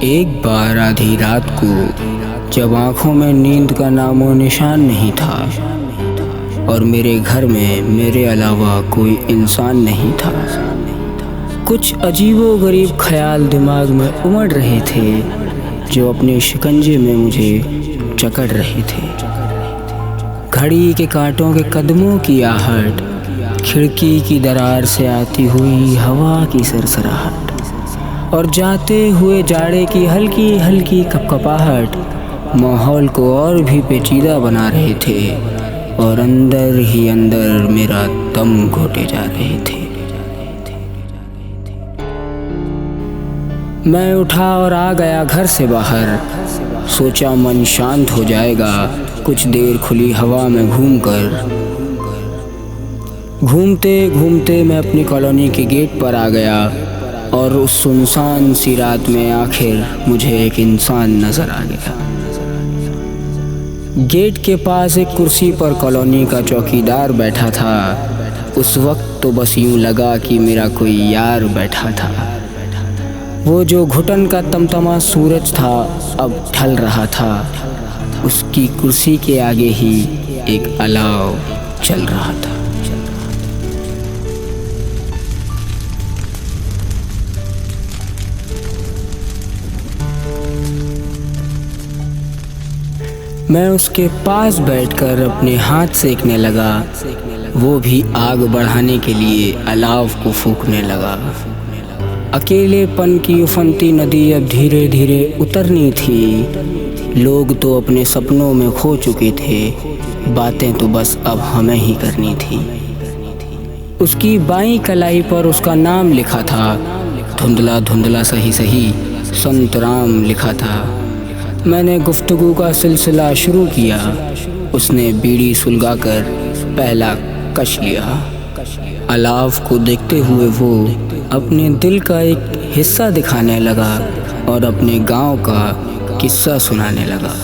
एक बार आधी रात को जब आँखों में नींद का नामो निशान नहीं था और मेरे घर में मेरे अलावा कोई इंसान नहीं था, कुछ अजीबो गरीब ख्याल दिमाग में उमड़ रहे थे जो अपने शिकंजे में मुझे जकड़ रहे थे। घड़ी के कांटों के कदमों की आहट, खिड़की की दरार से आती हुई हवा की सरसराहट और जाते हुए जाड़े की हल्की हल्की कपकपाहट माहौल को और भी पेचीदा बना रहे थे और अंदर ही अंदर मेरा दम घोटे जा रहे थे। मैं उठा और आ गया घर से बाहर। सोचा मन शांत हो जाएगा कुछ देर खुली हवा में घूमकर। घूमते घूमते मैं अपनी कॉलोनी के गेट पर आ गया और उस सुनसान सी रात में आखिर मुझे एक इंसान नज़र आ गया। गेट के पास एक कुर्सी पर कॉलोनी का चौकीदार बैठा था। उस वक्त तो बस यूँ लगा कि मेरा कोई यार बैठा था। वो जो घुटन का तमतमा सूरज था अब ढल रहा था। उसकी कुर्सी के आगे ही एक अलाव चल रहा था। मैं उसके पास बैठकर अपने हाथ सेकने लगा। वो भी आग बढ़ाने के लिए अलाव को फूंकने लगा। अकेलेपन की उफनती नदी अब धीरे धीरे उतरनी थी। लोग तो अपने सपनों में खो चुके थे, बातें तो बस अब हमें ही करनी थी। उसकी बाईं कलाई पर उसका नाम लिखा था, धुंधला धुंधला सही सही संत राम लिखा था। मैंने गुफ्तगू का सिलसिला शुरू किया। उसने बीड़ी सुलगाकर पहला कश लिया। अलाव को देखते हुए वो अपने दिल का एक हिस्सा दिखाने लगा और अपने गांव का किस्सा सुनाने लगा।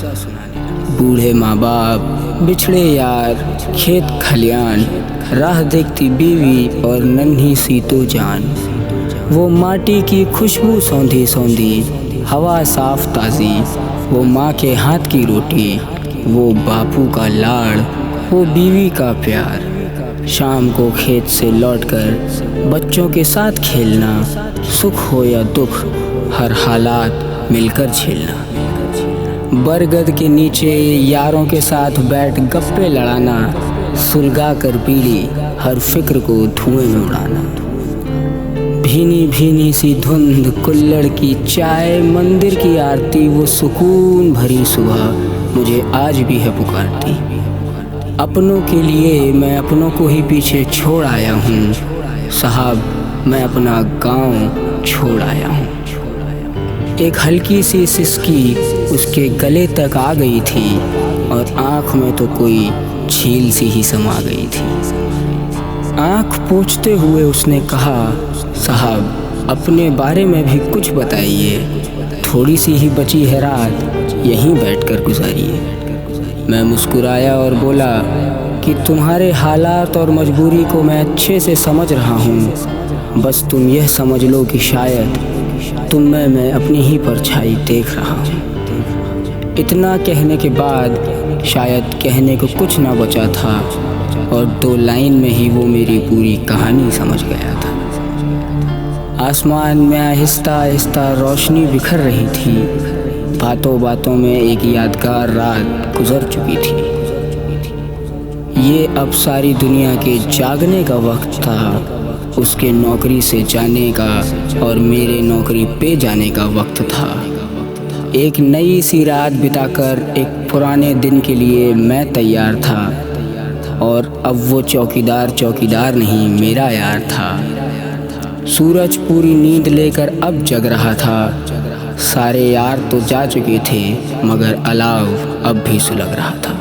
बूढ़े माँ बाप, बिछड़े यार, खेत खलियान, राह देखती बीवी और नन्ही सी तो जान। वो माटी की खुशबू सौंधी सौंधी, हवा साफ ताज़ी, वो माँ के हाथ की रोटी, वो बापू का लाड़, वो बीवी का प्यार। शाम को खेत से लौटकर बच्चों के साथ खेलना, सुख हो या दुख हर हालात मिलकर झेलना। बरगद के नीचे यारों के साथ बैठ गप्पे लड़ाना, सुलगा कर बीड़ी हर फिक्र को धुएं में उड़ाना। भीनी भीनी सी धुंध, कुल्हड़ की चाय, मंदिर की आरती, वो सुकून भरी सुबह मुझे आज भी है पुकारती। अपनों के लिए मैं अपनों को ही पीछे छोड़ आया हूँ साहब, मैं अपना गांव छोड़ आया हूँ। एक हल्की सी सिसकी उसके गले तक आ गई थी और आँख में तो कोई झील सी ही समा गई थी। आँख पोंछते हुए उसने कहा, साहब अपने बारे में भी कुछ बताइए, थोड़ी सी ही बची है रात, यहीं बैठकर गुजारिए। मैं मुस्कुराया और बोला कि तुम्हारे हालात और मजबूरी को मैं अच्छे से समझ रहा हूँ, बस तुम यह समझ लो कि शायद तुम में मैं अपनी ही परछाई देख रहा हूँ। इतना कहने के बाद शायद कहने को कुछ ना बचा था और 2 लाइन में ही वो मेरी पूरी कहानी समझ गया था। आसमान में आहिस्ता आहिस्ता रोशनी बिखर रही थी। बातों बातों में एक यादगार रात गुजर चुकी थी। ये अब सारी दुनिया के जागने का वक्त था। उसके नौकरी से जाने का और मेरे नौकरी पे जाने का वक्त था। एक नई सी रात बिताकर एक पुराने दिन के लिए मैं तैयार था और अब वो चौकीदार नहीं, मेरा यार था। सूरज पूरी नींद लेकर अब जग रहा था। सारे यार तो जा चुके थे मगर अलाव अब भी सुलग रहा था।